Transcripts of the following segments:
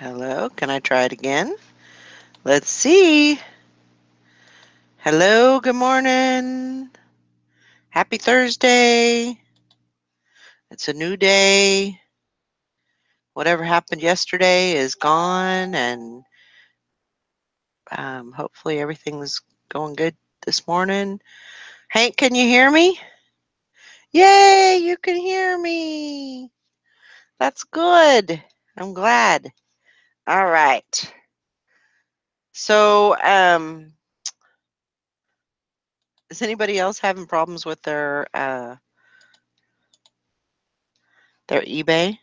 Hello, can I try it again? Let's see. Hello, good morning. Happy Thursday. It's a new day. Whatever happened yesterday is gone, and hopefully everything's going good this morning. Hank, can you hear me? Yay, you can hear me. That's good. I'm glad. All right. So, is anybody else having problems with their eBay?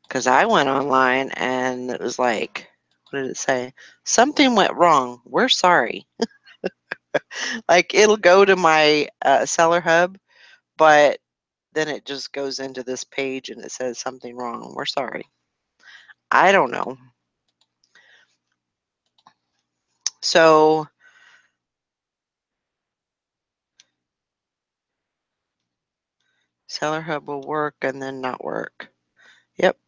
Because I went online and it was like, what did it say? Something went wrong. We're sorry. Like it'll go to my seller hub, but then it just goes into this page and it says something wrong. We're sorry. I don't know. So seller hub will work and then not work. Yep.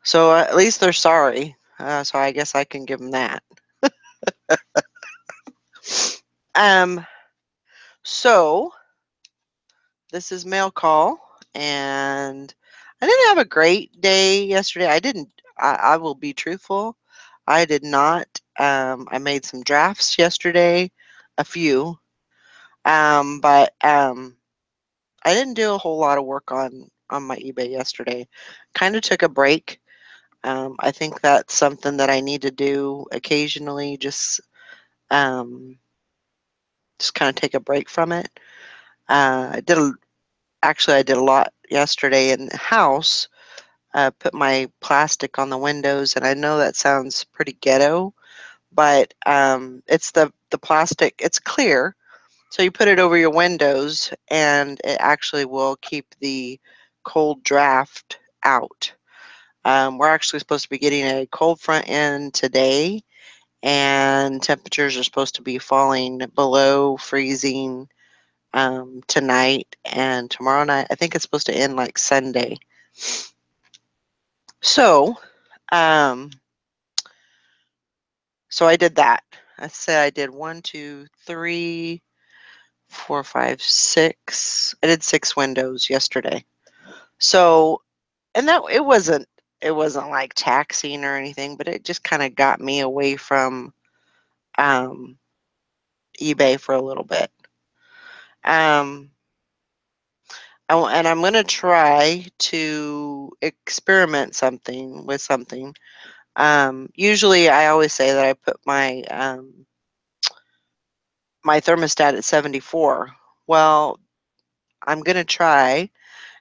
So at least they're sorry. So I guess I can give them that. Um. So this is mail call, and I didn't have a great day yesterday. I will be truthful. I did not. I made some drafts yesterday, a few, but I didn't do a whole lot of work on my eBay yesterday. Kind of took a break. I think that's something that I need to do occasionally. Um, just kind of take a break from it. I did actually I did a lot yesterday in the house. Put my plastic on the windows, and I know that sounds pretty ghetto, but it's the plastic. It's clear, so you put it over your windows, and it actually will keep the cold draft out. We're actually supposed to be getting a cold front in today, and temperatures are supposed to be falling below freezing tonight and tomorrow night. I think it's supposed to end like Sunday. So, um, so I did that. I said I did 1, 2, 3, 4, 5, 6. I did 6 windows yesterday. So, and that it wasn't like taxing or anything, but it just kind of got me away from um, eBay for a little bit. Um, and I'm gonna try to experiment something with something. Usually, I always say that I put my thermostat at 74. Well, I'm going to try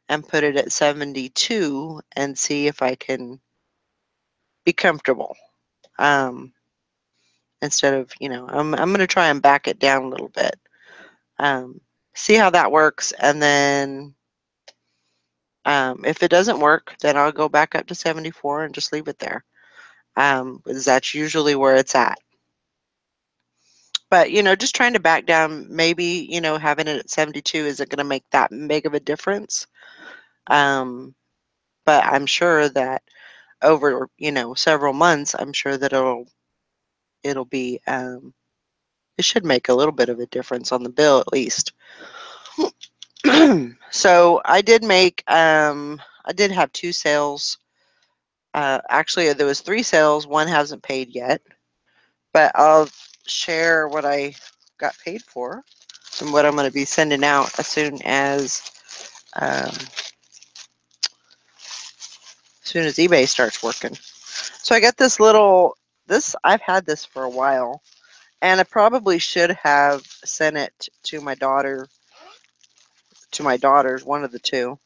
and put it at 72 and see if I can be comfortable. Um, Instead of, I'm going to try and back it down a little bit. Um, See how that works. And then if it doesn't work, then I'll go back up to 74 and just leave it there. Because that's usually where it's at. But, just trying to back down, maybe, having it at 72 isn't going to make that big of a difference. Um, but I'm sure that over, several months, I'm sure that it'll be, it should make a little bit of a difference on the bill at least. So I did have 2 sales. Actually, there was 3 sales. One hasn't paid yet, but I'll share what I got paid for and what I'm going to be sending out um, as soon as eBay starts working. So I got this. I've had this for a while, and I probably should have sent it to my daughters, one of the two.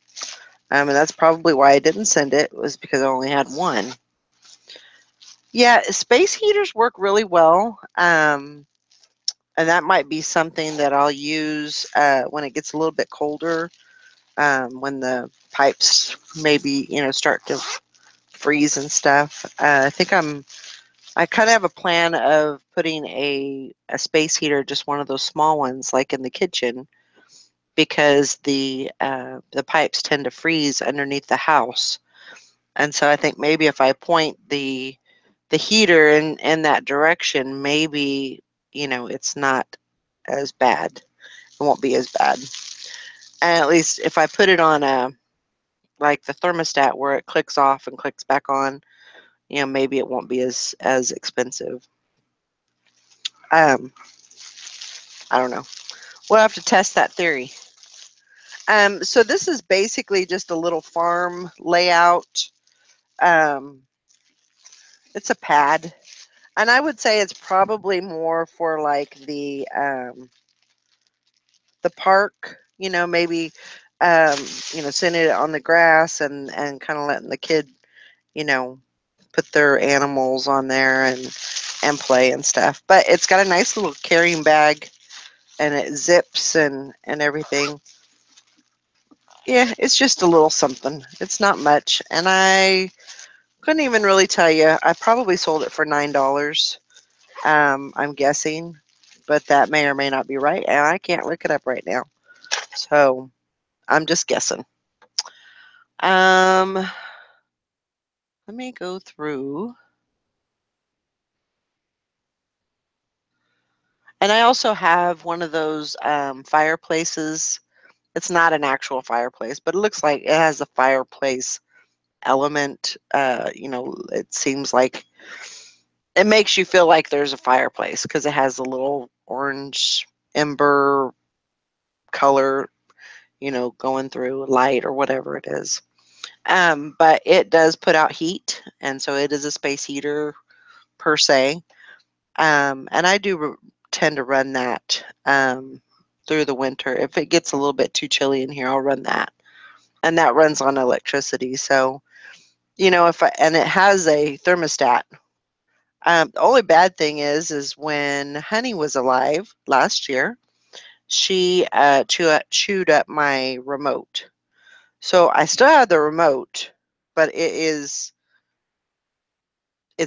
And that's probably why I didn't send it, was because I only had one. Yeah, space heaters work really well. And that might be something that I'll use when it gets a little bit colder, when the pipes maybe, start to freeze and stuff. I kind of have a plan of putting a space heater, just one of those small ones, like in the kitchen, because the pipes tend to freeze underneath the house. And so I think maybe if I point the heater in that direction, maybe, it's not as bad. It won't be as bad. And at least if I put it on like the thermostat where it clicks off and clicks back on, maybe it won't be as expensive. Um, I don't know. We'll have to test that theory. So this is basically just a little farm layout. Um, it's a pad, and I would say it's probably more for like the park. Maybe sitting it on the grass and kind of letting the kid, you know, put their animals on there and play and stuff. But it's got a nice little carrying bag, and it zips and everything. Yeah, it's just a little something. It's not much, and I couldn't even really tell you. I probably sold it for $9. I'm guessing, but that may or may not be right, and I can't look it up right now. So I'm just guessing. Let me go through. And I also have one of those fireplaces. It's not an actual fireplace, but it looks like it has a fireplace element. It seems like it makes you feel like there's a fireplace because it has a little orange ember color, going through light or whatever it is. But it does put out heat, and so it is a space heater per se. And I do tend to run that through the winter. If it gets a little bit too chilly in here, I'll run that. And that runs on electricity. So, and it has a thermostat. The only bad thing is when Honey was alive last year, she chewed up my remote. So I still have the remote, but it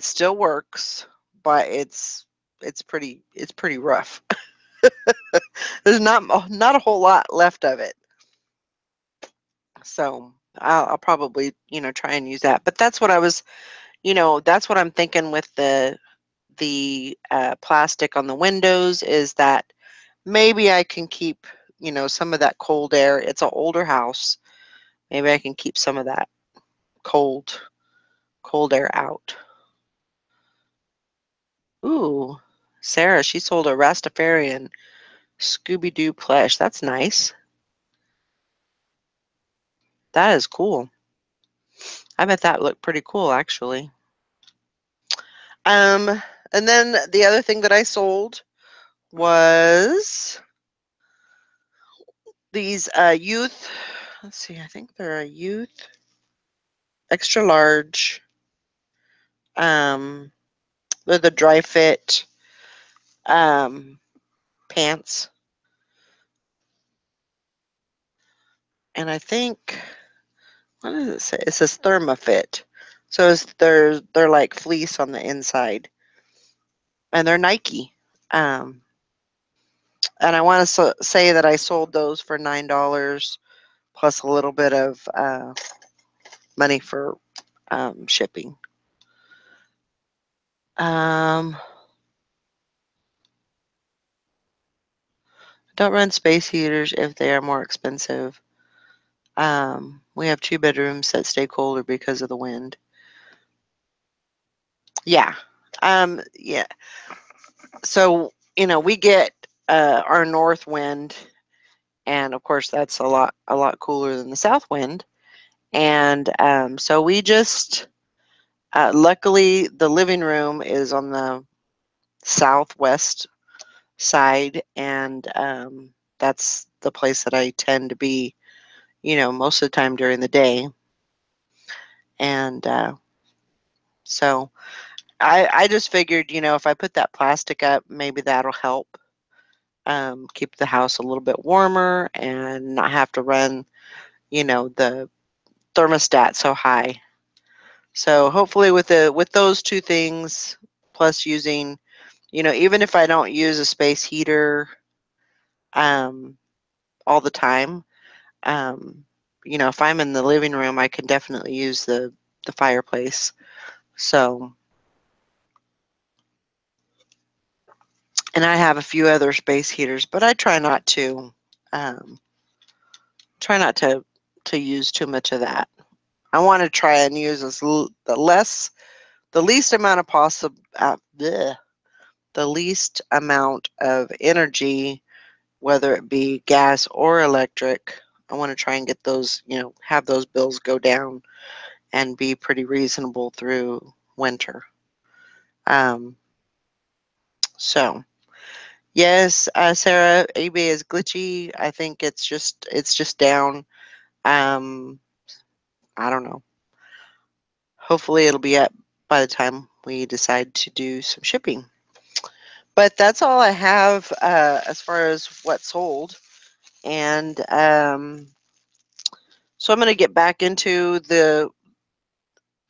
still works, but it's pretty rough. There's not a whole lot left of it. So I'll probably, try and use that. But that's what I was, that's what I'm thinking with the plastic on the windows is that maybe I can keep, some of that cold air. It's an older house. Maybe I can keep some of that cold cold air out. Ooh, Sarah, she sold a Rastafarian Scooby-Doo plush. That's nice. That is cool. I bet that looked pretty cool, actually. Um, and then the other thing that I sold was these youth. Let's see, I think they're a youth extra large. Um, they're the dry fit um, pants, and I think what does it say? It says ThermaFit. So they're like fleece on the inside, and they're Nike. Um, and I want to say that I sold those for $9 plus a little bit of money for shipping. Um, don't run space heaters if they are more expensive. We have 2 bedrooms that stay colder because of the wind. Yeah. Yeah. So, we get our north wind, and of course that's a lot cooler than the south wind. And so we just luckily the living room is on the southwest side, and that's the place that I tend to be, most of the time during the day. And so I just figured, if I put that plastic up, maybe that'll help keep the house a little bit warmer and not have to run, the thermostat so high. So hopefully with those two things, plus using, even if I don't use a space heater um, all the time, um, if I'm in the living room, I can definitely use the fireplace. So, and I have a few other space heaters, but I um, try not to use too much of that. I want to try and use the least amount of the least amount of energy, whether it be gas or electric. I want to try and get those, have those bills go down and be pretty reasonable through winter. Um, so yes, Sarah, eBay is glitchy. I think it's just down. Um, I don't know. Hopefully, it'll be up by the time we decide to do some shipping. But that's all I have as far as what sold. And so I'm going to get back into the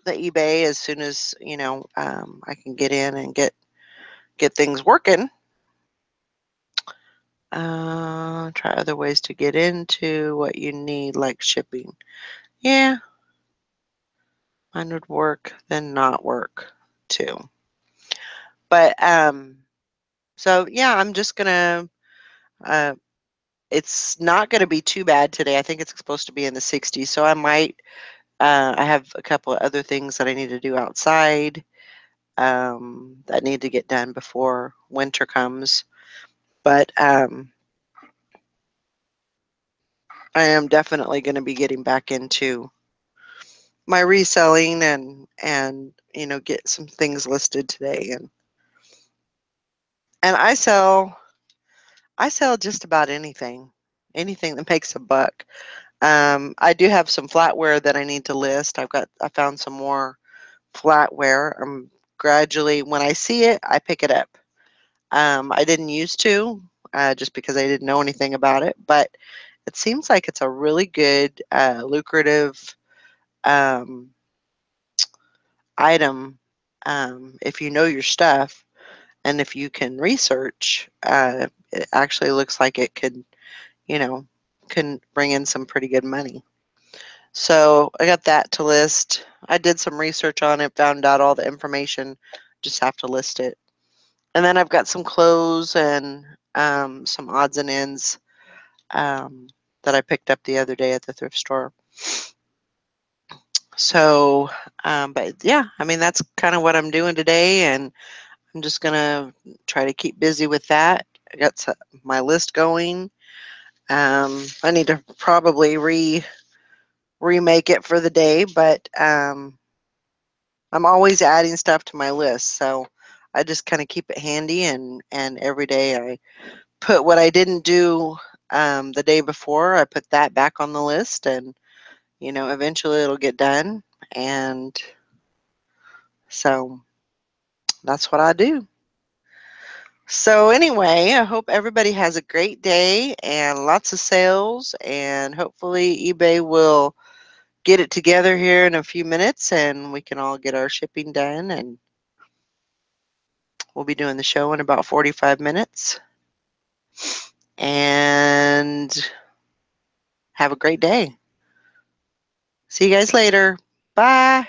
eBay as soon as I can get in and get things working. Try other ways to get into what you need, like shipping. Yeah, mine would work, then not work too. But so yeah, I'm just gonna. Uh, it's not gonna be too bad today. I think it's supposed to be in the 60s, so I might. I have a couple of other things that I need to do outside that need to get done before winter comes. But I am definitely going to be getting back into my reselling and get some things listed today and I sell just about anything that makes a buck. I do have some flatware that I need to list. I found some more flatware. I'm gradually, when I see it, I pick it up. I didn't used to, just because I didn't know anything about it, but it seems like it's a really good, lucrative um, item if you know your stuff and if you can research. It actually looks like it could, you know, can bring in some pretty good money. So I got that to list. I did some research on it, found out all the information, just have to list it. And then I've got some clothes and some odds and ends um, that I picked up the other day at the thrift store. So, but yeah, I mean, that's kind of what I'm doing today. And I'm just going to try to keep busy with that. I got my list going. I need to probably remake it for the day, but I'm always adding stuff to my list. So I just kind of keep it handy, and every day I put what I didn't do the day before. I put that back on the list, and eventually it'll get done. And so that's what I do. So anyway, I hope everybody has a great day and lots of sales, and hopefully eBay will get it together here in a few minutes and we can all get our shipping done, and we'll be doing the show in about 45 minutes. And have a great day. See you guys later. Bye.